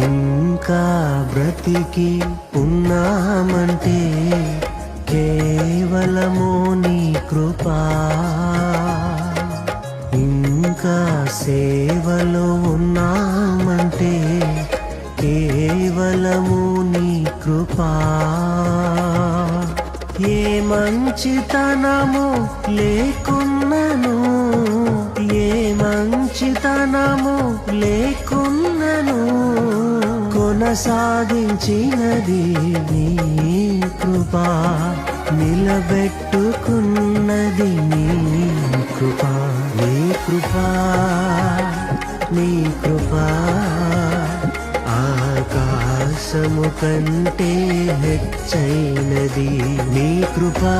ఇంకా బ్రతికి ఉన్నామంటే కేవలము నీ కృపా. ఇంకా సేవలో ఉన్నామంటే కేవలము నీ కృపా. ఏ మంచితనము లేకున్నను, ఏ మంచితనము లేకున్నను, కొనసాగించినది నీ కృపా. నిలబెట్టుకున్నది నీ కృపా. నీ కృపా, నీ కృపా ఆకాశము కంటే హెచ్చైనది. నీ కృపా,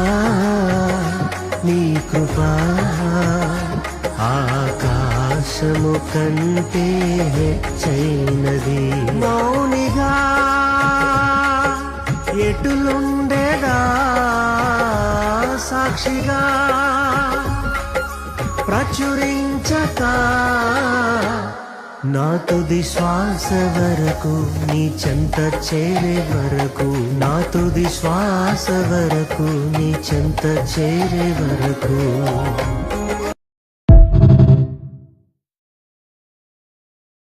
నీ కృపా ఆకాశము కంటే హెచ్చైనది. మౌనిగా ఎటులుండేదా సాక్షిగా ప్రచురించక, నా తుది శ్వాస వరకు నీ చెంత చేరే వరకు, నా తుది శ్వాస వరకు నీ చెంత చేరే వరకు